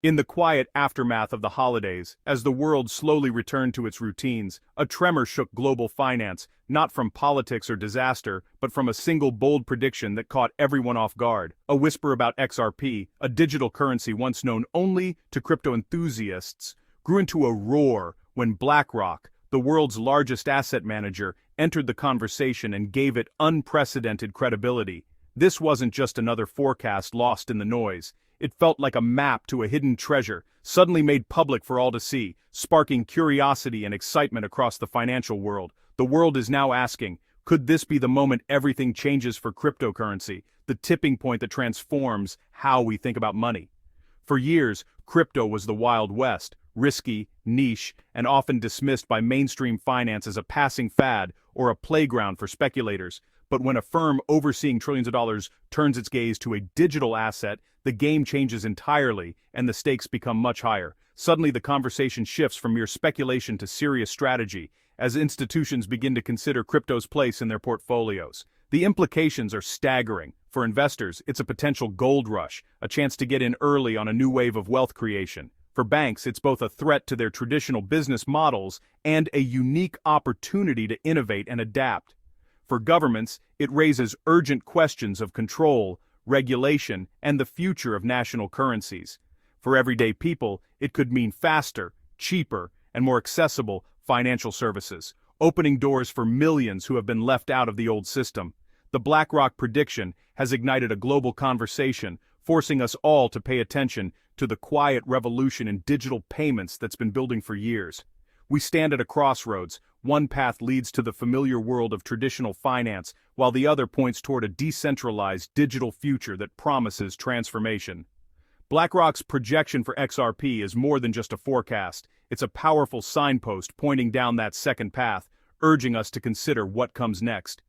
In the quiet aftermath of the holidays, as the world slowly returned to its routines, a tremor shook global finance, not from politics or disaster, but from a single bold prediction that caught everyone off guard. A whisper about XRP, a digital currency once known only to crypto enthusiasts, grew into a roar when BlackRock, the world's largest asset manager, entered the conversation and gave it unprecedented credibility. This wasn't just another forecast lost in the noise. It felt like a map to a hidden treasure, suddenly made public for all to see, sparking curiosity and excitement across the financial world. The world is now asking, could this be the moment everything changes for cryptocurrency, the tipping point that transforms how we think about money? For years, crypto was the Wild West, risky, niche, and often dismissed by mainstream finance as a passing fad or a playground for speculators. But when a firm overseeing trillions of dollars turns its gaze to a digital asset, the game changes entirely and the stakes become much higher. Suddenly the conversation shifts from mere speculation to serious strategy as institutions begin to consider crypto's place in their portfolios. The implications are staggering. For investors, it's a potential gold rush, a chance to get in early on a new wave of wealth creation. For banks, it's both a threat to their traditional business models and a unique opportunity to innovate and adapt. For governments, it raises urgent questions of control, regulation, and the future of national currencies. For everyday people, it could mean faster, cheaper, and more accessible financial services, opening doors for millions who have been left out of the old system. The BlackRock prediction has ignited a global conversation, forcing us all to pay attention to the quiet revolution in digital payments that's been building for years. We stand at a crossroads. One path leads to the familiar world of traditional finance, while the other points toward a decentralized digital future that promises transformation. BlackRock's projection for XRP is more than just a forecast. It's a powerful signpost pointing down that second path, urging us to consider what comes next.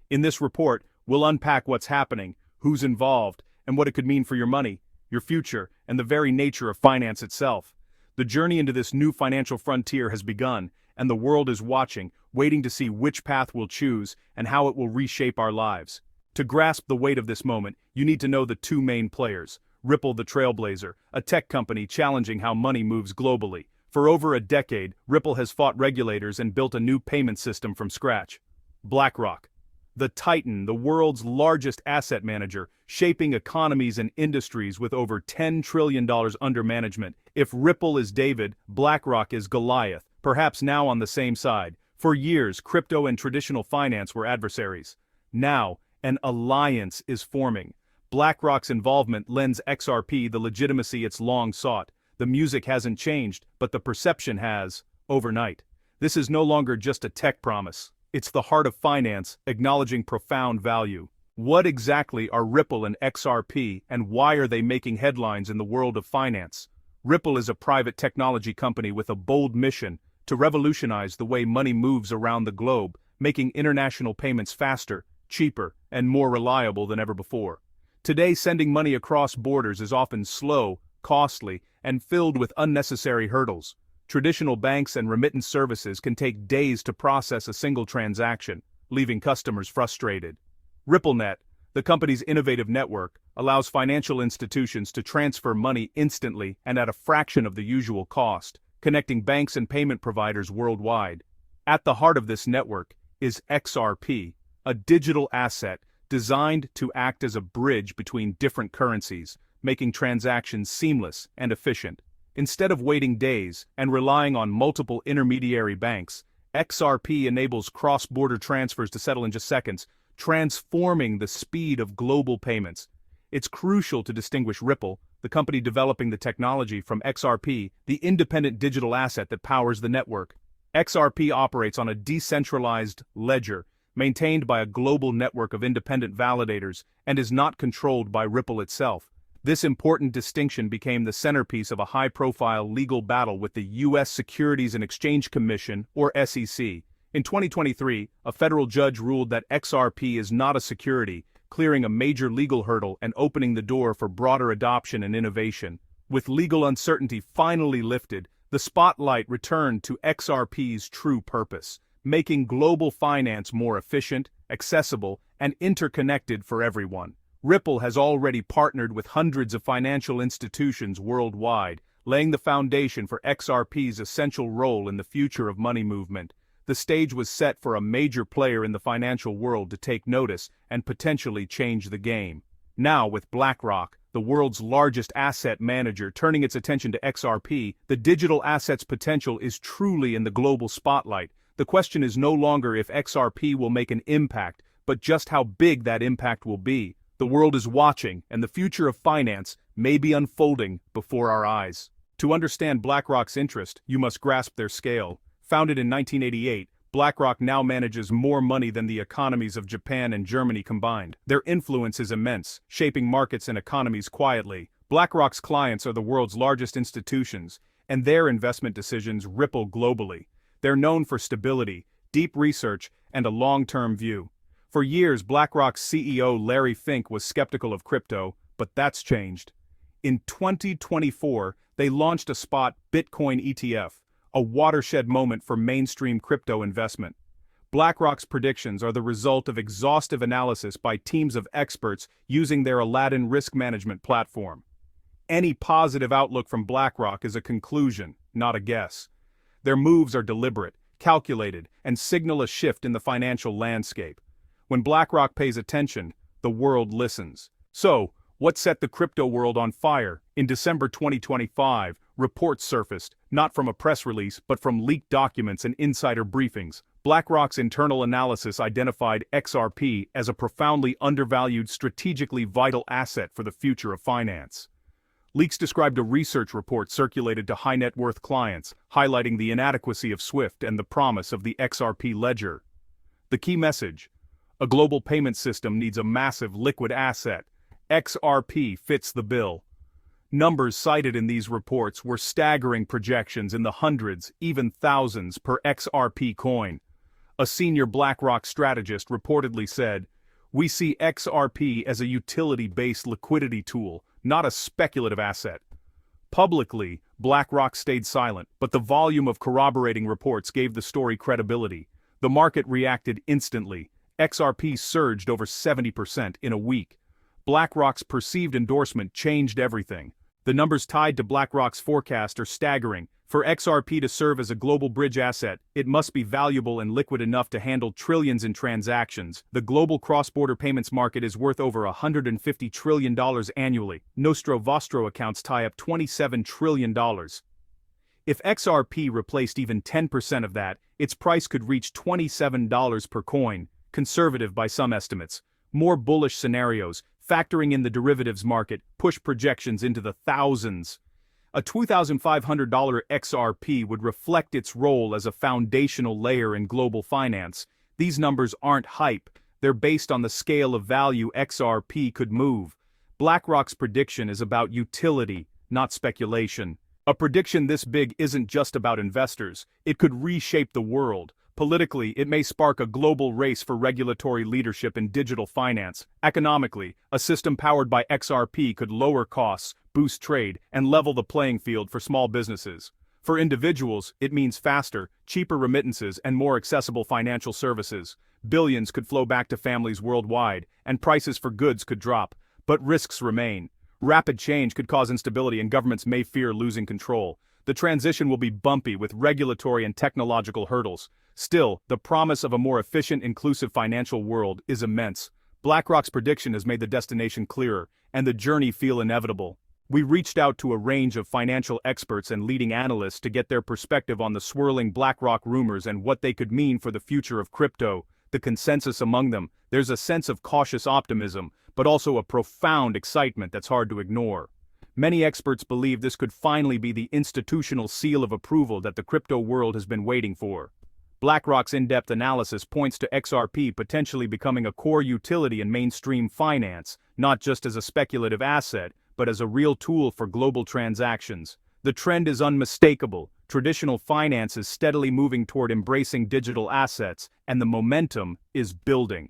In this report, we'll unpack what's happening, who's involved, and what it could mean for your money, your future, and the very nature of finance itself. The journey into this new financial frontier has begun, and the world is watching, waiting to see which path we'll choose and how it will reshape our lives. To grasp the weight of this moment, you need to know the two main players. Ripple, the Trailblazer, a tech company challenging how money moves globally. For over a decade, Ripple has fought regulators and built a new payment system from scratch. BlackRock, the Titan, the world's largest asset manager, shaping economies and industries with over $10 trillion under management. If Ripple is David, BlackRock is Goliath, perhaps now on the same side. For years, crypto and traditional finance were adversaries. Now, an alliance is forming. BlackRock's involvement lends XRP the legitimacy it's long sought. The music hasn't changed, but the perception has, overnight. This is no longer just a tech promise. It's the heart of finance, acknowledging profound value. What exactly are Ripple and XRP, and why are they making headlines in the world of finance? Ripple is a private technology company with a bold mission to revolutionize the way money moves around the globe, making international payments faster, cheaper, and more reliable than ever before. Today, sending money across borders is often slow, costly, and filled with unnecessary hurdles. Traditional banks and remittance services can take days to process a single transaction, leaving customers frustrated. RippleNet, the company's innovative network, allows financial institutions to transfer money instantly and at a fraction of the usual cost, connecting banks and payment providers worldwide. At the heart of this network is XRP, a digital asset designed to act as a bridge between different currencies, making transactions seamless and efficient. Instead of waiting days and relying on multiple intermediary banks, XRP enables cross-border transfers to settle in just seconds, transforming the speed of global payments. It's crucial to distinguish Ripple, the company developing the technology, from XRP, the independent digital asset that powers the network. XRP operates on a decentralized ledger, maintained by a global network of independent validators, and is not controlled by Ripple itself. This important distinction became the centerpiece of a high-profile legal battle with the U.S. Securities and Exchange Commission, or SEC. In 2023, a federal judge ruled that XRP is not a security, clearing a major legal hurdle and opening the door for broader adoption and innovation. With legal uncertainty finally lifted, the spotlight returned to XRP's true purpose, making global finance more efficient, accessible, and interconnected for everyone. Ripple has already partnered with hundreds of financial institutions worldwide, laying the foundation for XRP's essential role in the future of money movement. The stage was set for a major player in the financial world to take notice and potentially change the game. Now, with BlackRock, the world's largest asset manager, turning its attention to XRP, the digital asset's potential is truly in the global spotlight. The question is no longer if XRP will make an impact, but just how big that impact will be. The world is watching, and the future of finance may be unfolding before our eyes. To understand BlackRock's interest, you must grasp their scale. Founded in 1988, BlackRock now manages more money than the economies of Japan and Germany combined. Their influence is immense, shaping markets and economies quietly. BlackRock's clients are the world's largest institutions, and their investment decisions ripple globally. They're known for stability, deep research, and a long-term view. For years, BlackRock's CEO Larry Fink was skeptical of crypto, but that's changed. In 2024, they launched a spot Bitcoin ETF, a watershed moment for mainstream crypto investment. BlackRock's predictions are the result of exhaustive analysis by teams of experts using their Aladdin risk management platform. Any positive outlook from BlackRock is a conclusion, not a guess. Their moves are deliberate, calculated, and signal a shift in the financial landscape. When BlackRock pays attention, the world listens. So, what set the crypto world on fire? In December 2025, reports surfaced, not from a press release, but from leaked documents and insider briefings. BlackRock's internal analysis identified XRP as a profoundly undervalued, strategically vital asset for the future of finance. Leaks described a research report circulated to high-net-worth clients, highlighting the inadequacy of SWIFT and the promise of the XRP ledger. The key message: a global payment system needs a massive liquid asset. XRP fits the bill. Numbers cited in these reports were staggering projections in the hundreds, even thousands, per XRP coin. A senior BlackRock strategist reportedly said, "We see XRP as a utility-based liquidity tool, not a speculative asset." Publicly, BlackRock stayed silent, but the volume of corroborating reports gave the story credibility. The market reacted instantly. XRP surged over 70% in a week. BlackRock's perceived endorsement changed everything. The numbers tied to BlackRock's forecast are staggering. For XRP to serve as a global bridge asset, it must be valuable and liquid enough to handle trillions in transactions. The global cross-border payments market is worth over $150 trillion annually. Nostro Vostro accounts tie up $27 trillion. If XRP replaced even 10% of that, its price could reach $27 per coin, conservative by some estimates. More bullish scenarios, factoring in the derivatives market, push projections into the thousands. A $2,500 XRP would reflect its role as a foundational layer in global finance. These numbers aren't hype, they're based on the scale of value XRP could move. BlackRock's prediction is about utility, not speculation. A prediction this big isn't just about investors, it could reshape the world. Politically, it may spark a global race for regulatory leadership in digital finance. Economically, a system powered by XRP could lower costs, boost trade, and level the playing field for small businesses. For individuals, it means faster, cheaper remittances and more accessible financial services. Billions could flow back to families worldwide, and prices for goods could drop. But risks remain. Rapid change could cause instability and governments may fear losing control. The transition will be bumpy with regulatory and technological hurdles. Still, the promise of a more efficient, inclusive financial world is immense. BlackRock's prediction has made the destination clearer, and the journey feel inevitable. We reached out to a range of financial experts and leading analysts to get their perspective on the swirling BlackRock rumors and what they could mean for the future of crypto. The consensus among them: there's a sense of cautious optimism, but also a profound excitement that's hard to ignore. Many experts believe this could finally be the institutional seal of approval that the crypto world has been waiting for. BlackRock's in-depth analysis points to XRP potentially becoming a core utility in mainstream finance, not just as a speculative asset, but as a real tool for global transactions. The trend is unmistakable. Traditional finance is steadily moving toward embracing digital assets, and the momentum is building.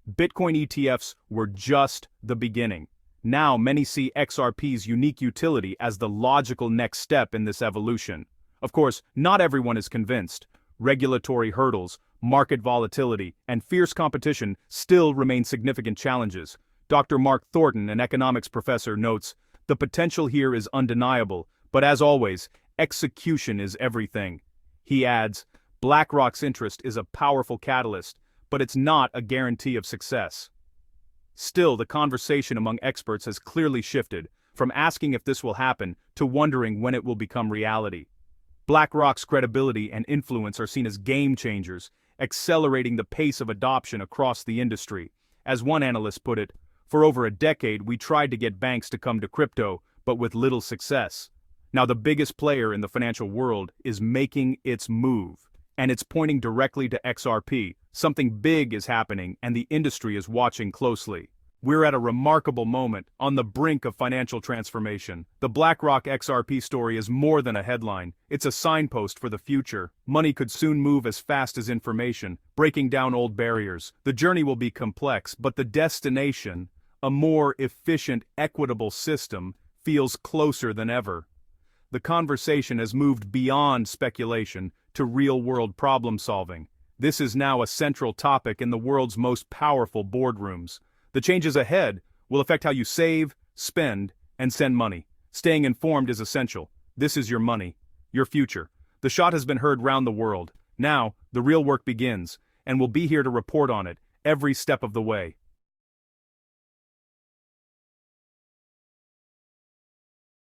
Bitcoin ETFs were just the beginning. Now many see XRP's unique utility as the logical next step in this evolution. Of course, not everyone is convinced. Regulatory hurdles, market volatility, and fierce competition still remain significant challenges. Dr. Mark Thornton, an economics professor, notes, "The potential here is undeniable, but as always, execution is everything." He adds, "BlackRock's interest is a powerful catalyst, but it's not a guarantee of success." Still, the conversation among experts has clearly shifted, from asking if this will happen to wondering when it will become reality. BlackRock's credibility and influence are seen as game changers, accelerating the pace of adoption across the industry. As one analyst put it, "For over a decade we tried to get banks to come to crypto, but with little success. Now the biggest player in the financial world is making its move, and it's pointing directly to XRP. Something big is happening and the industry is watching closely." We're at a remarkable moment, on the brink of financial transformation. The BlackRock XRP story is more than a headline, it's a signpost for the future. Money could soon move as fast as information, breaking down old barriers. The journey will be complex, but the destination, a more efficient, equitable system, feels closer than ever. The conversation has moved beyond speculation to real-world problem-solving. This is now a central topic in the world's most powerful boardrooms. The changes ahead will affect how you save, spend, and send money. Staying informed is essential. This is your money, your future. The shot has been heard round the world. Now, the real work begins, and we'll be here to report on it every step of the way.